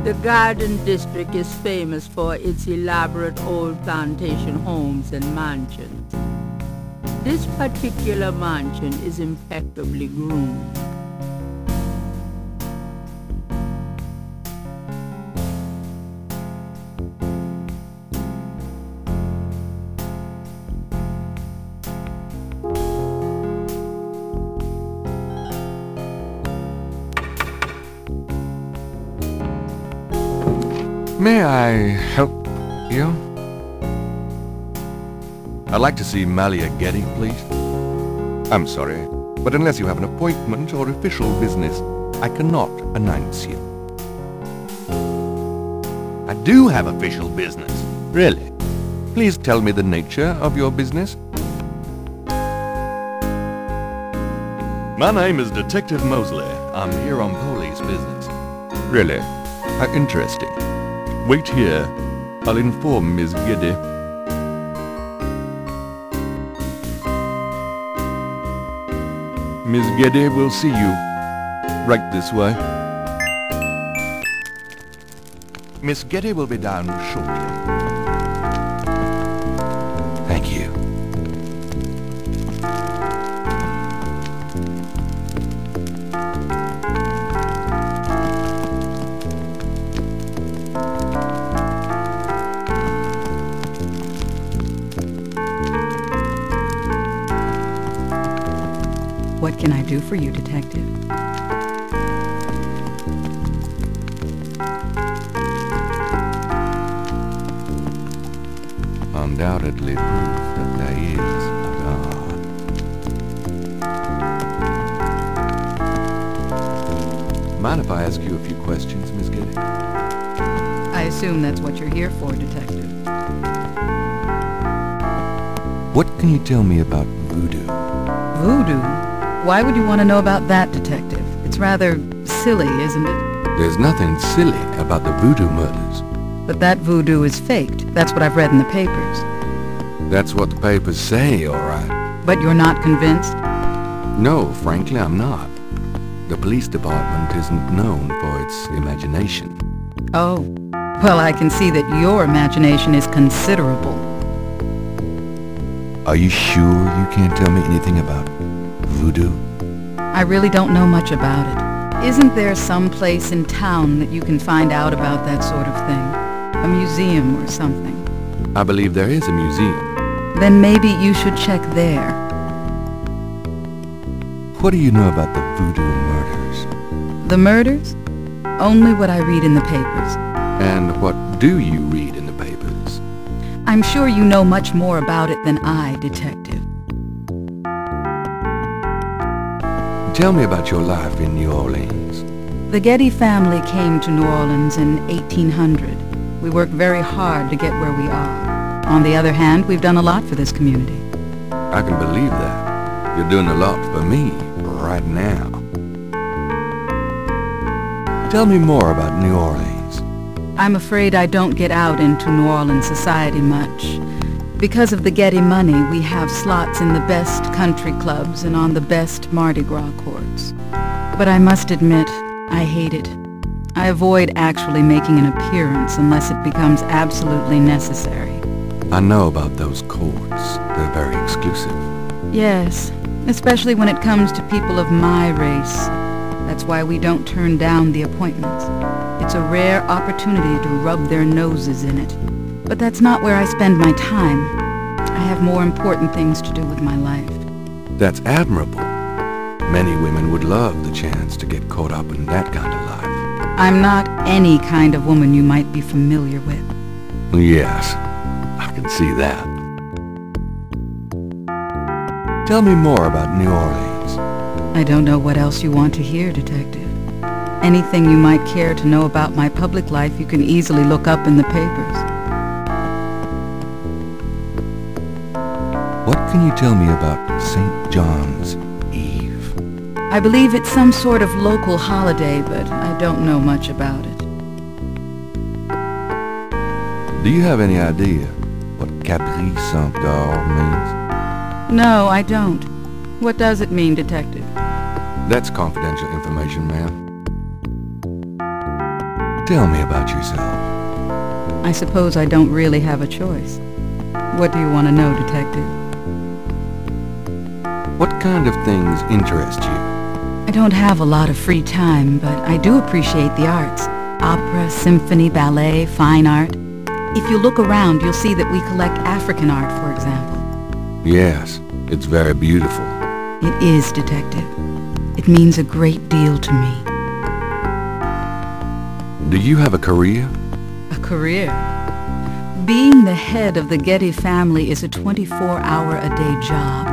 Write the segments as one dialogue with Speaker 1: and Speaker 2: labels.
Speaker 1: The Garden District is famous for its elaborate old plantation homes and mansions. This particular mansion is impeccably groomed.
Speaker 2: May I help you? I'd like to see Malia Gedde, please. I'm sorry, but unless you have an appointment or official business, I cannot announce you. I do have official business. Really? Please tell me the nature of your business. My name is Detective Mosley. I'm here on police business. Really? How interesting. Wait here. I'll inform Miss Gedde. Miss Gedde will see you. Right this way. Miss Gedde will be down shortly. Thank you.
Speaker 3: What can I do for you, Detective?
Speaker 2: Undoubtedly proof that there is a God. Mind if I ask you a few questions, Miss Gedde?
Speaker 3: I assume that's what you're here for, Detective.
Speaker 2: What can you tell me about voodoo?
Speaker 3: Voodoo? Why would you want to know about that, Detective? It's rather silly, isn't it?
Speaker 2: There's nothing silly about the voodoo murders.
Speaker 3: But that voodoo is faked. That's what I've read in the papers.
Speaker 2: That's what the papers say, all right.
Speaker 3: But you're not convinced?
Speaker 2: No, frankly, I'm not. The police department isn't known for its imagination.
Speaker 3: Oh. Well, I can see that your imagination is considerable.
Speaker 2: Are you sure you can't tell me anything about voodoo?
Speaker 3: I really don't know much about it. Isn't there some place in town that you can find out about that sort of thing? A museum or something?
Speaker 2: I believe there is a museum.
Speaker 3: Then maybe you should check there.
Speaker 2: What do you know about the voodoo murders?
Speaker 3: The murders? Only what I read in the papers.
Speaker 2: And what do you read in the papers?
Speaker 3: I'm sure you know much more about it than I, Detective.
Speaker 2: Tell me about your life in New Orleans.
Speaker 3: The Gedde family came to New Orleans in 1800. We worked very hard to get where we are. On the other hand, we've done a lot for this community.
Speaker 2: I can believe that. You're doing a lot for me right now. Tell me more about New Orleans.
Speaker 3: I'm afraid I don't get out into New Orleans society much. Because of the Gedde money, we have slots in the best country clubs and on the best Mardi Gras courts. But I must admit, I hate it. I avoid actually making an appearance unless it becomes absolutely necessary.
Speaker 2: I know about those courts. They're very exclusive.
Speaker 3: Yes, especially when it comes to people of my race. That's why we don't turn down the appointments. It's a rare opportunity to rub their noses in it. But that's not where I spend my time. I have more important things to do with my life.
Speaker 2: That's admirable. Many women would love the chance to get caught up in that kind of life.
Speaker 3: I'm not any kind of woman you might be familiar with.
Speaker 2: Yes, I can see that. Tell me more about New Orleans.
Speaker 3: I don't know what else you want to hear, Detective. Anything you might care to know about my public life you can easily look up in the papers.
Speaker 2: What can you tell me about St. John's Eve?
Speaker 3: I believe it's some sort of local holiday, but I don't know much about it.
Speaker 2: Do you have any idea what Capri Saint-Door means?
Speaker 3: No, I don't. What does it mean, Detective?
Speaker 2: That's confidential information, ma'am. Tell me about yourself.
Speaker 3: I suppose I don't really have a choice. What do you want to know, Detective?
Speaker 2: What kind of things interest you?
Speaker 3: I don't have a lot of free time, but I do appreciate the arts. Opera, symphony, ballet, fine art. If you look around, you'll see that we collect African art, for example.
Speaker 2: Yes, it's very beautiful.
Speaker 3: It is, Detective. It means a great deal to me.
Speaker 2: Do you have a career?
Speaker 3: A career? Being the head of the Gedde family is a 24-hour-a-day job.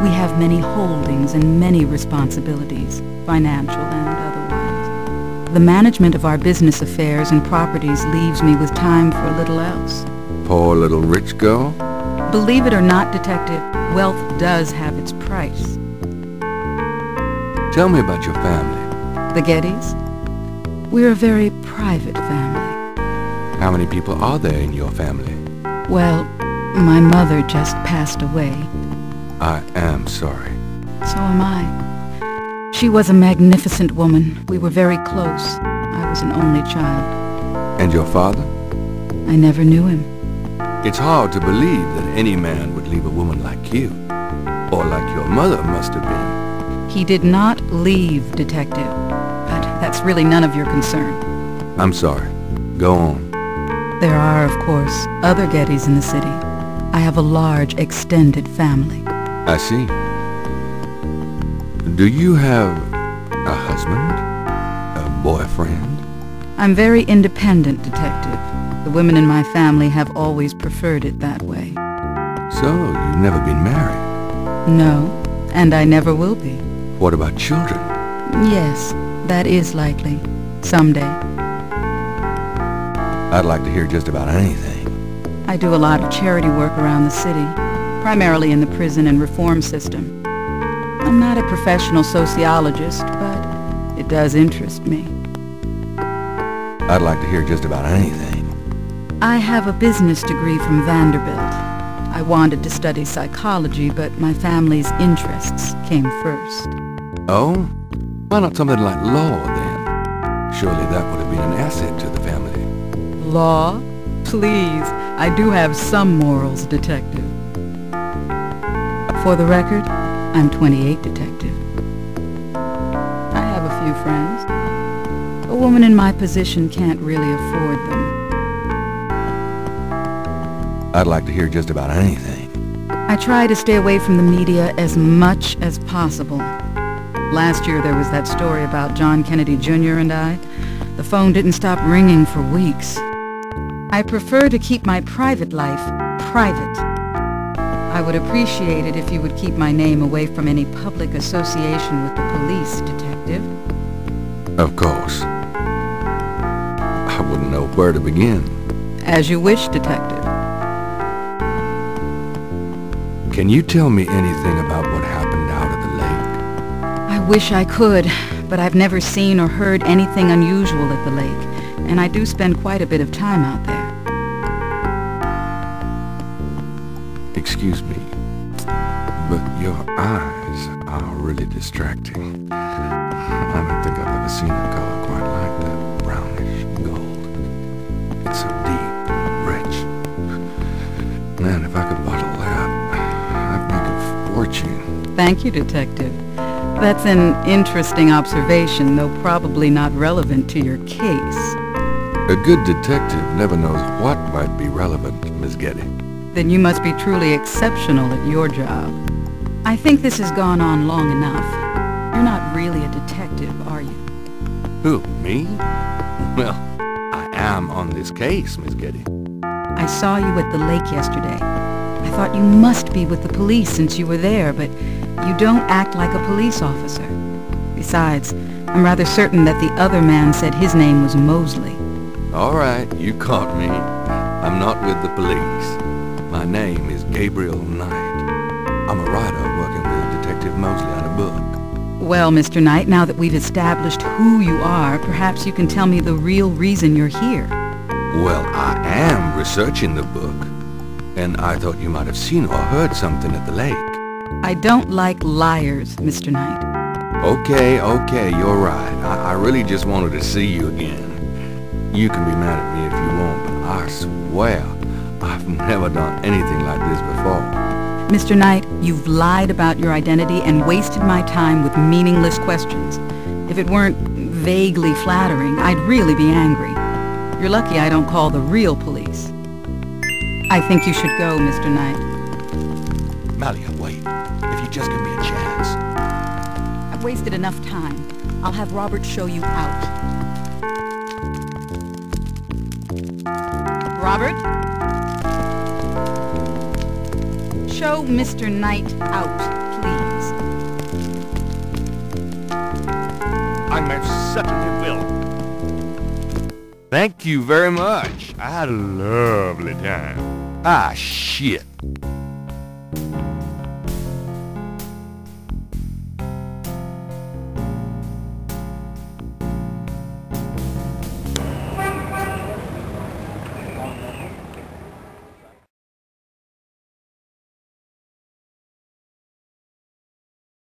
Speaker 3: We have many holdings and many responsibilities, financial and otherwise. The management of our business affairs and properties leaves me with time for little else.
Speaker 2: Poor little rich girl?
Speaker 3: Believe it or not, Detective, wealth does have its price.
Speaker 2: Tell me about your family.
Speaker 3: The Geddes? We're a very private family.
Speaker 2: How many people are there in your family?
Speaker 3: Well, my mother just passed away.
Speaker 2: I am sorry.
Speaker 3: So am I. She was a magnificent woman. We were very close. I was an only child.
Speaker 2: And your father?
Speaker 3: I never knew him.
Speaker 2: It's hard to believe that any man would leave a woman like you. Or like your mother must have been.
Speaker 3: He did not leave, Detective. But that's really none of your concern.
Speaker 2: I'm sorry. Go on.
Speaker 3: There are, of course, other Geddes in the city. I have a large, extended family.
Speaker 2: I see. Do you have a husband? A boyfriend?
Speaker 3: I'm very independent, Detective. The women in my family have always preferred it that way.
Speaker 2: So, you've never been married?
Speaker 3: No, and I never will be.
Speaker 2: What about children?
Speaker 3: Yes, that is likely. Someday.
Speaker 2: I'd like to hear just about anything.
Speaker 3: I do a lot of charity work around the city, primarily in the prison and reform system. I'm not a professional sociologist, but it does interest me.
Speaker 2: I'd like to hear just about anything.
Speaker 3: I have a business degree from Vanderbilt. I wanted to study psychology, but my family's interests came first.
Speaker 2: Oh? Why not something like law, then? Surely that would have been an asset to the family.
Speaker 3: Law? Please, I do have some morals, Detective. For the record, I'm 28, Detective. I have a few friends. A woman in my position can't really afford them.
Speaker 2: I'd like to hear just about anything.
Speaker 3: I try to stay away from the media as much as possible. Last year there was that story about John Kennedy Jr. and I. The phone didn't stop ringing for weeks. I prefer to keep my private life private. I would appreciate it if you would keep my name away from any public association with the police, Detective.
Speaker 2: Of course. I wouldn't know where to begin.
Speaker 3: As you wish, Detective.
Speaker 2: Can you tell me anything about what happened out at the lake?
Speaker 3: I wish I could, but I've never seen or heard anything unusual at the lake, and I do spend quite a bit of time out there.
Speaker 2: Excuse me, but your eyes are really distracting. I don't think I've ever seen a color quite like that. Brownish gold. It's so deep and rich. Man, if I could bottle that, I'd make a fortune.
Speaker 3: Thank you, Detective. That's an interesting observation, though probably not relevant to your case.
Speaker 2: A good detective never knows what might be relevant, Miss Gedde.
Speaker 3: Then you must be truly exceptional at your job. I think this has gone on long enough. You're not really a detective, are you?
Speaker 2: Who, me? Well, I am on this case, Miss Gedde.
Speaker 3: I saw you at the lake yesterday. I thought you must be with the police since you were there, but you don't act like a police officer. Besides, I'm rather certain that the other man said his name was Mosley.
Speaker 2: All right, you caught me. I'm not with the police. My name is Gabriel Knight. I'm a writer working with Detective Mosley on a book.
Speaker 3: Well, Mr. Knight, now that we've established who you are, perhaps you can tell me the real reason you're here.
Speaker 2: Well, I am researching the book, and I thought you might have seen or heard something at the lake.
Speaker 3: I don't like liars, Mr. Knight.
Speaker 2: Okay, you're right. I really just wanted to see you again. You can be mad at me if you want, but I swear I've never done anything like this before.
Speaker 3: Mr. Knight, you've lied about your identity and wasted my time with meaningless questions. If it weren't vaguely flattering, I'd really be angry. You're lucky I don't call the real police. I think you should go, Mr. Knight.
Speaker 4: Malia, wait. If you just give me a chance.
Speaker 3: I've wasted enough time. I'll have Robert show you out. Robert? Show Mr. Knight out, please.
Speaker 4: I most certainly will.
Speaker 2: Thank you very much. I had a lovely time. Ah, shit.